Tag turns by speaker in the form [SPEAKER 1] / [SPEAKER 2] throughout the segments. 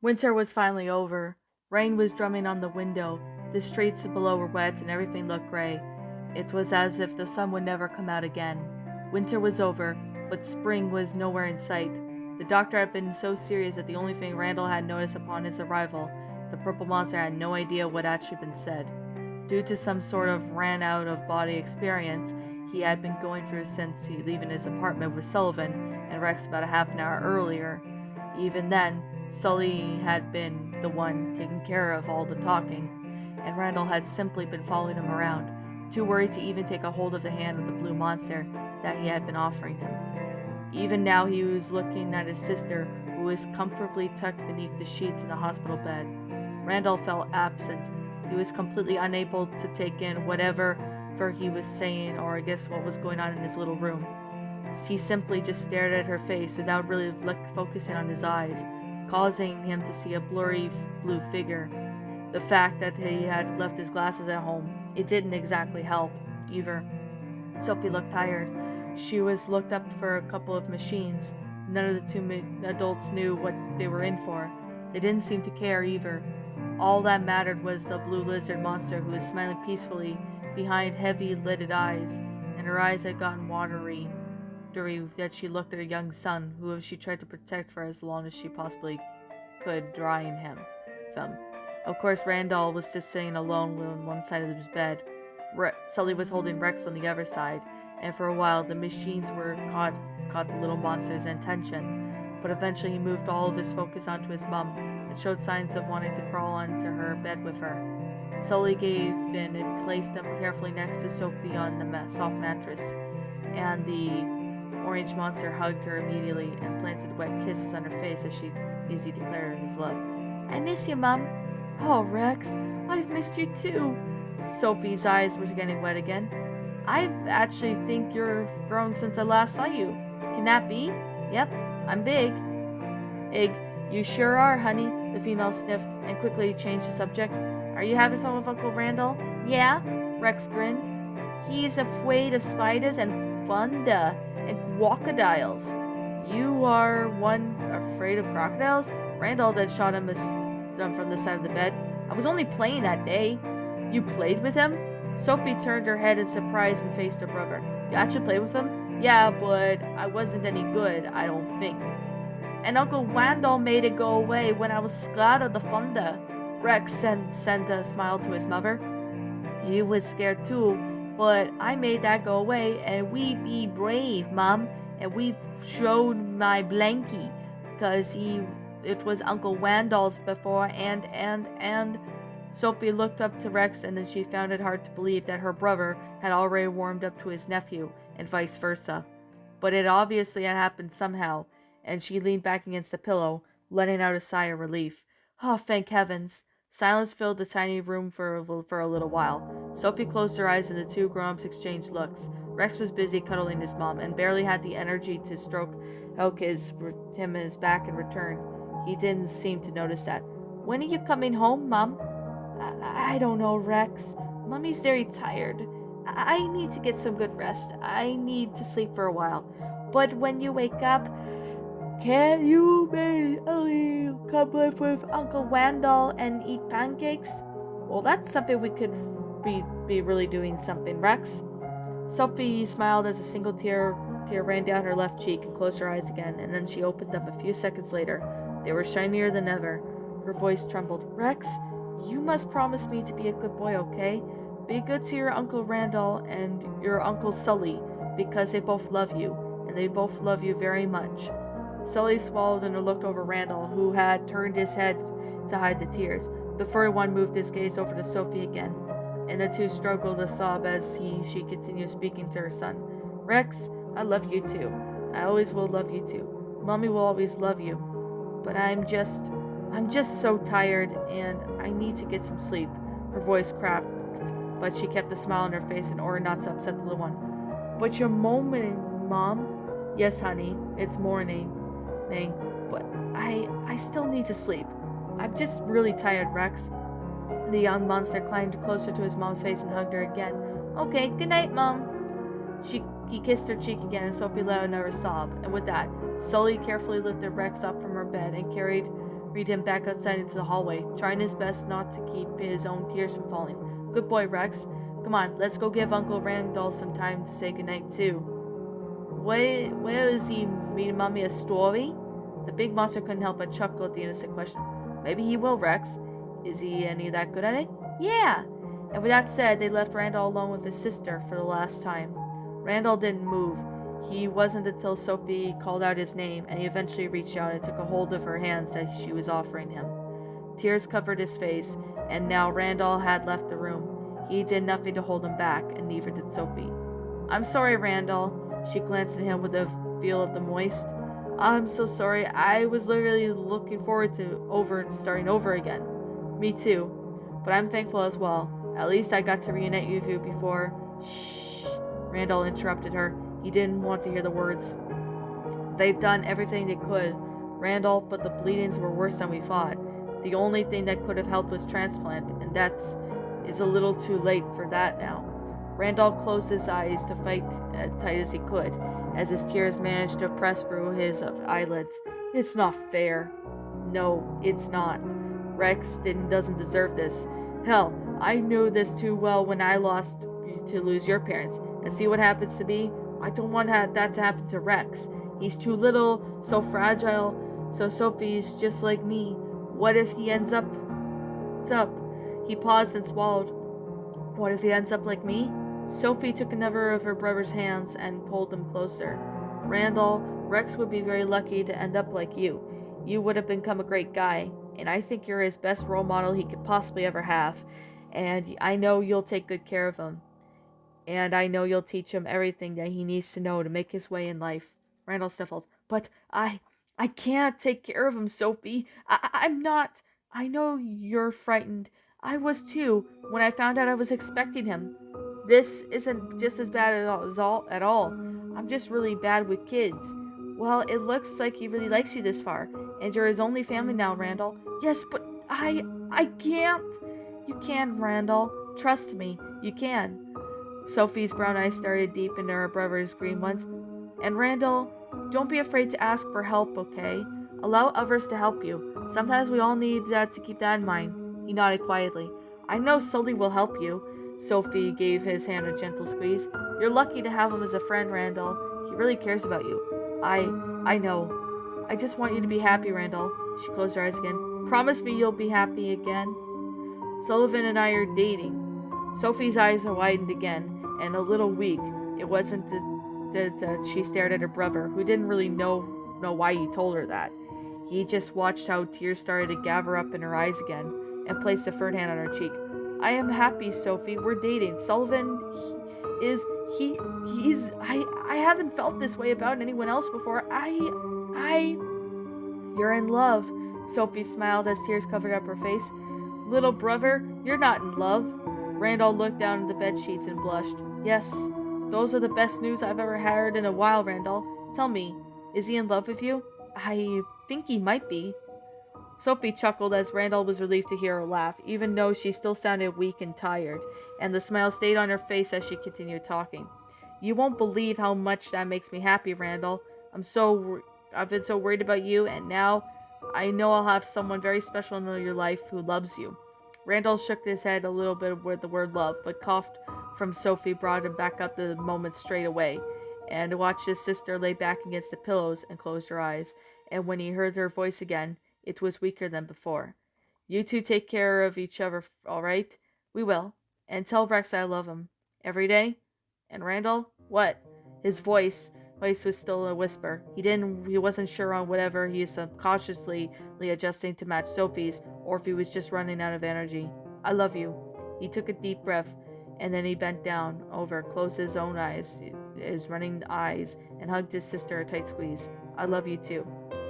[SPEAKER 1] Winter was finally over. Rain was drumming on the window. The streets below were wet and everything looked gray. It was as if the sun would never come out again. Winter was over, but spring was nowhere in sight. The doctor had been so serious that the only thing Randall had noticed upon his arrival, the purple monster had no idea what had actually been said. Due to some sort of ran-out-of-body experience he had been going through since he leaving his apartment with Sullivan and Rex about a half an hour earlier. Even then, Sully had been the one taking care of all the talking, and Randall had simply been following him around, too worried to even take a hold of the hand of the blue monster that he had been offering him. Even now he was looking at his sister, who was comfortably tucked beneath the sheets in the hospital bed. Randall felt absent. He was completely unable to take in whatever he was saying or guess what was going on in his little room. He simply just stared at her face without really focusing on his eyes, causing him to see a blurry blue figure. The fact that he had left his glasses at home, it didn't exactly help, either. Sophie looked tired. She was looked up for a couple of machines. None of the two adults knew what they were in for. They didn't seem to care either. All that mattered was the blue lizard monster who was smiling peacefully behind heavy-lidded eyes, and her eyes had gotten watery that she looked at her young son, who she tried to protect for as long as she possibly could, drying him. Of course, Randall was just sitting alone on one side of his bed. Sully was holding Rex on the other side, and for a while the machines were caught the little monster's attention, but eventually he moved all of his focus onto his mum and showed signs of wanting to crawl onto her bed with her. Sully gave in and placed them carefully next to Sophie on the soft mattress, and the orange monster hugged her immediately and planted wet kisses on her face as he declared his love. "I miss you, Mum." "Oh, Rex, I've missed you too." Sophie's eyes were getting wet again. "I've actually think you've grown since I last saw you. Can that be?" "Yep, I'm big." You sure are, honey," the female sniffed and quickly changed the subject. "Are you having fun with Uncle Randall?" "Yeah," Rex grinned. "He's afraid of spiders and thunder and crocodiles." "You are one afraid of crocodiles?" Randall then shot him from the side of the bed. "I was only playing that day." "You played with him?" Sophie turned her head in surprise and faced her brother. "You actually played with him?" "Yeah, but I wasn't any good, I don't think." "And Uncle Randall made it go away when I was scared of the thunder." Rex sent a smile to his mother. "He was scared too, but I made that go away, and we be brave, Mom, and we showed my blankie, because it was Uncle Randall's before, and Sophie looked up to Rex, and then she found it hard to believe that her brother had already warmed up to his nephew, and vice versa. But it obviously had happened somehow, and she leaned back against the pillow, letting out a sigh of relief. "Oh, thank heavens." Silence filled the tiny room for a little while. Sophie closed her eyes and the two grown-ups exchanged looks. Rex was busy cuddling his mom and barely had the energy to stroke him in his back in return. He didn't seem to notice that. "When are you coming home, Mom?" I don't know, Rex. Mommy's very tired. I need to get some good rest. I need to sleep for a while. But when you wake up, can you maybe come live with Uncle Randall and eat pancakes?" "Well, that's something we could be really doing something, Rex." Sophie smiled as a single tear ran down her left cheek and closed her eyes again, and then she opened them a few seconds later. They were shinier than ever. Her voice trembled. "Rex, you must promise me to be a good boy, okay? Be good to your Uncle Randall and your Uncle Sully, because they both love you, and they both love you very much." Sully swallowed and looked over Randall, who had turned his head to hide the tears. The furry one moved his gaze over to Sophie again, and the two struggled a sob as she continued speaking to her son. "Rex, I love you too. I always will love you too. Mommy will always love you. But I'm just so tired, and I need to get some sleep." Her voice cracked, but she kept a smile on her face in order not to upset the little one. "But you're moaning, Mom." "Yes, honey, it's morning. But I still need to sleep. I'm just really tired, Rex." The young monster climbed closer to his mom's face and hugged her again. "Okay, good night, Mom." He kissed her cheek again, and Sophie let out another sob, and with that, Sully carefully lifted Rex up from her bed and carried Reed him back outside into the hallway, trying his best not to keep his own tears from falling. Good boy, Rex. Come on, let's go give Uncle Randall some time to say goodnight, too. Where is he reading Mommy a story? The big monster couldn't help but chuckle at the innocent question. Maybe he will, Rex. Is he any that good at it? Yeah! And with that said, they left Randall alone with his sister for the last time. Randall didn't move. He wasn't until Sophie called out his name, and he eventually reached out and took a hold of her hands that she was offering him. Tears covered his face, and now Randall had left the room. He did nothing to hold him back, and neither did Sophie. I'm sorry, Randall. She glanced at him with a feel of the moist. I'm so sorry. I was literally looking forward to starting over again. Me too. But I'm thankful as well. At least I got to reunite with you before. Shh. Randall interrupted her. He didn't want to hear the words. They've done everything they could, Randall, but the bleedings were worse than we thought. The only thing that could have helped was transplant, and is a little too late for that now. Randall closed his eyes to fight as tight as he could, as his tears managed to press through his eyelids. It's not fair. No, it's not. Rex doesn't deserve this. Hell, I knew this too well when I lose your parents. And see what happens to me? I don't want that to happen to Rex. He's too little, so fragile, so Sophie's just like me. What if he ends up... He paused and swallowed. What if he ends up like me? Sophie took another of her brother's hands and pulled them closer. Randall, Rex would be very lucky to end up like you. You would have become a great guy, and I think you're his best role model he could possibly ever have. And I know you'll take good care of him. And I know you'll teach him everything that he needs to know to make his way in life. Randall sniffled. But I can't take care of him, Sophie. I'm not. I know you're frightened. I was too, when I found out I was expecting him. This isn't just as bad at all. I'm just really bad with kids. Well, it looks like he really likes you this far, and you're his only family now, Randall. Yes, but I can't. You can, Randall. Trust me, you can. Sophie's brown eyes started deep into her brother's green ones. And Randall, don't be afraid to ask for help, okay? Allow others to help you. Sometimes we all need that to keep that in mind. He nodded quietly. I know Sully will help you. Sophie gave his hand a gentle squeeze. You're lucky to have him as a friend, Randall. He really cares about you. I know. I just want you to be happy, Randall. She closed her eyes again. Promise me you'll be happy again. Sullivan and I are dating. Sophie's eyes widened again, and a little weak. It wasn't that she stared at her brother, who didn't really know why he told her that. He just watched how tears started to gather up in her eyes again, and placed a third hand on her cheek. I am happy, Sophie. We're dating. Sullivan, I haven't felt this way about anyone else before. You're in love. Sophie smiled as tears covered up her face. Little brother, you're not in love. Randall looked down at the bed sheets and blushed. Yes, those are the best news I've ever heard in a while, Randall. Tell me, is he in love with you? I think he might be. Sophie chuckled as Randall was relieved to hear her laugh, even though she still sounded weak and tired, and the smile stayed on her face as she continued talking. You won't believe how much that makes me happy, Randall. I've been so worried about you, and now I know I'll have someone very special in your life who loves you. Randall shook his head a little bit with the word love, but coughed from Sophie brought him back up the moment straight away, and watched his sister lay back against the pillows and closed her eyes, and when he heard her voice again, it was weaker than before. You two take care of each other, all right? We will. And tell Rex I love him. Every day? And Randall? What? His voice was still a whisper. He wasn't sure on whatever he was subconsciously adjusting to match Sophie's, or if he was just running out of energy. I love you. He took a deep breath, and then he bent down over, closed his own eyes, his running eyes, and hugged his sister a tight squeeze. I love you too.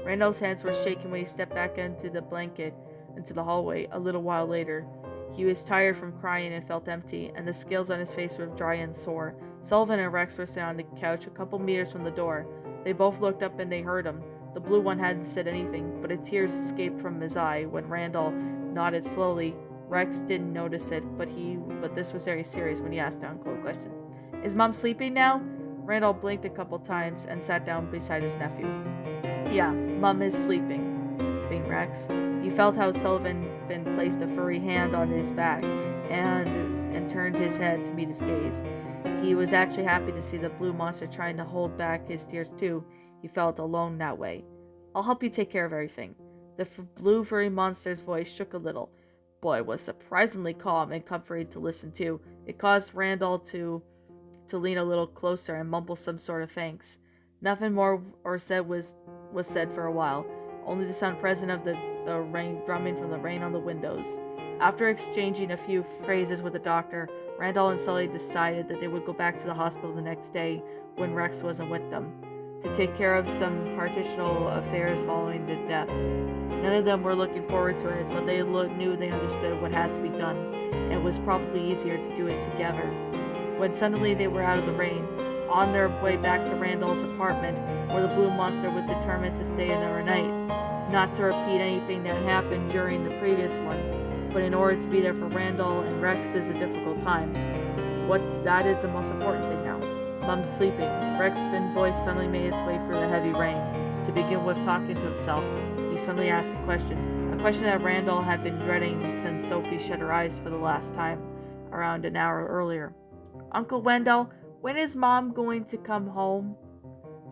[SPEAKER 1] Randall's hands were shaking when he stepped back into the hallway a little while later. He was tired from crying and felt empty, and the scales on his face were dry and sore. Sullivan and Rex were sitting on the couch a couple meters from the door. They both looked up and they heard him. The blue one hadn't said anything, but a tear escaped from his eye when Randall nodded slowly. Rex didn't notice it, but this was very serious when he asked the uncle a question. Is Mom sleeping now? Randall blinked a couple times and sat down beside his nephew. Yeah, Mom is sleeping. sleeping, Rex. He felt how Sullivan placed a furry hand on his back and turned his head to meet his gaze. He was actually happy to see the blue monster trying to hold back his tears too. He felt alone that way. I'll help you take care of everything. The blue furry monster's voice shook a little, but it was surprisingly calm and comforting to listen to. It caused Randall to lean a little closer and mumble some sort of thanks. Nothing more or said was said for a while, only the sound present of the rain drumming from the rain on the windows. After exchanging a few phrases with the doctor, Randall and Sully decided that they would go back to the hospital the next day when Rex wasn't with them, to take care of some partitional affairs following the death. None of them were looking forward to it, but they knew they understood what had to be done, and it was probably easier to do it together. When suddenly they were out of the rain, on their way back to Randall's apartment, where the blue monster was determined to stay another night, not to repeat anything that happened during the previous one, but in order to be there for Randall and Rex is a difficult time. That is the most important thing now. Mom's sleeping. Rex's thin voice suddenly made its way through the heavy rain. To begin with talking to himself, he suddenly asked a question that Randall had been dreading since Sophie shut her eyes for the last time, around an hour earlier. Uncle Wendell, when is Mom going to come home?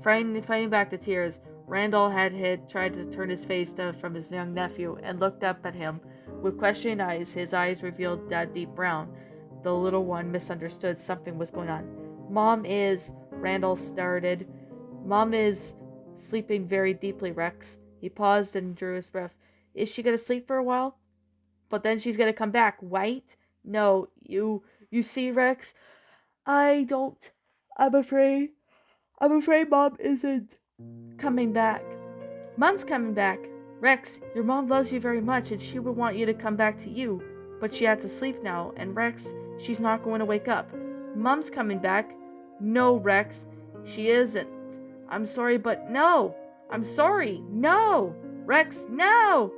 [SPEAKER 1] Fighting back the tears, Randall had tried to turn his face from his young nephew and looked up at him with questioning eyes. His eyes revealed that deep brown. The little one misunderstood something was going on. Mom is, Randall started. Mom is sleeping very deeply, Rex. He paused and drew his breath. Is she going to sleep for a while? But then she's going to come back, right? No, you see, Rex? I'm afraid Mom isn't coming back. Mom's coming back. Rex, your mom loves you very much and she would want you to come back to you. But she had to sleep now, and Rex, she's not going to wake up. Mom's coming back. No, Rex, she isn't. I'm sorry, but no. I'm sorry. No. Rex, no.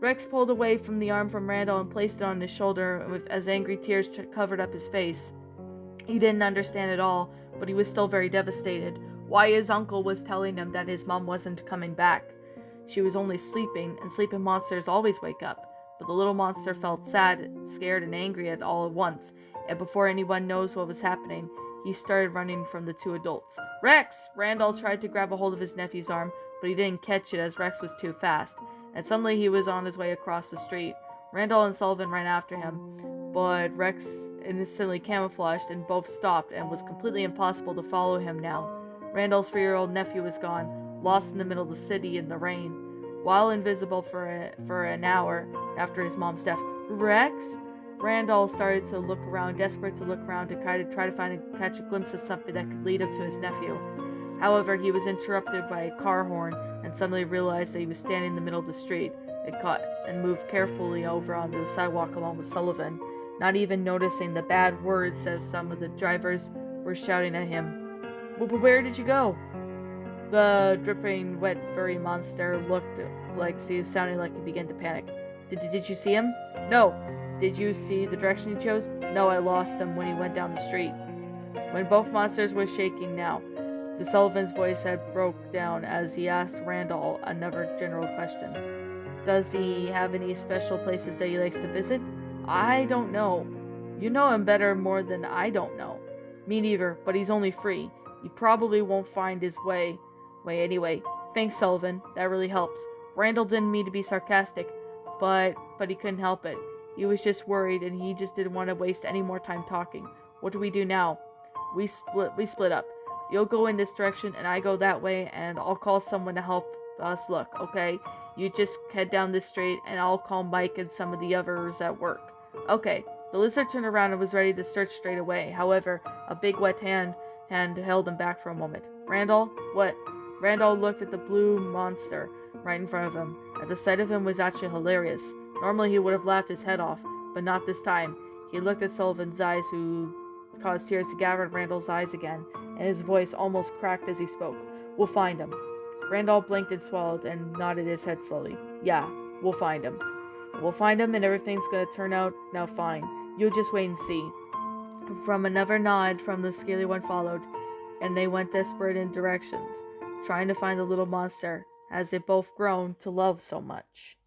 [SPEAKER 1] Rex pulled away from the arm from Randall and placed it on his shoulder as angry tears covered up his face. He didn't understand at all, but he was still very devastated. Why his uncle was telling him that his mom wasn't coming back. She was only sleeping, and sleeping monsters always wake up. But the little monster felt sad, scared, and angry all at once, and before anyone knows what was happening, he started running from the two adults. Rex! Randall tried to grab a hold of his nephew's arm, but he didn't catch it as Rex was too fast, and suddenly he was on his way across the street. Randall and Sullivan ran after him, but Rex instantly camouflaged and both stopped, and it was completely impossible to follow him now. Randall's 3-year-old nephew was gone, lost in the middle of the city in the rain, while invisible for an hour after his mom's death. Rex? Randall started to look around, desperate to look around to try to catch a glimpse of something that could lead him to his nephew. However, he was interrupted by a car horn and suddenly realized that he was standing in the middle of the street. It caught and moved carefully over onto the sidewalk along with Sullivan, not even noticing the bad words that some of the drivers were shouting at him. But where did you go? The dripping, wet, furry monster looked like he was sounding like he began to panic. Did you see him? No. Did you see the direction he chose? No, I lost him when he went down the street. When both monsters were shaking now, the Sullivan's voice had broke down as he asked Randall another general question. Does he have any special places that he likes to visit? I don't know. You know him better more than I don't know. Me neither, but he's only 3. He probably won't find his way anyway. Thanks, Sullivan. That really helps. Randall didn't mean to be sarcastic, but he couldn't help it. He was just worried, and he just didn't want to waste any more time talking. What do we do now? We split up. You'll go in this direction, and I go that way, and I'll call someone to help us look, okay? You just head down this street, and I'll call Mike and some of the others at work. Okay. The lizard turned around and was ready to search straight away. However, a big wet hand held him back for a moment. Randall? What? Randall looked at the blue monster right in front of him. At the sight of him was actually hilarious. Normally he would have laughed his head off, but not this time. He looked at Sullivan's eyes, who caused tears to gather in Randall's eyes again, and his voice almost cracked as he spoke. We'll find him. Randall blinked and swallowed and nodded his head slowly. Yeah, we'll find him. We'll find him and everything's gonna turn out now fine. You'll just wait and see. From another nod from the scaly one followed, and they went desperate in directions, trying to find the little monster. as they both grown to love so much.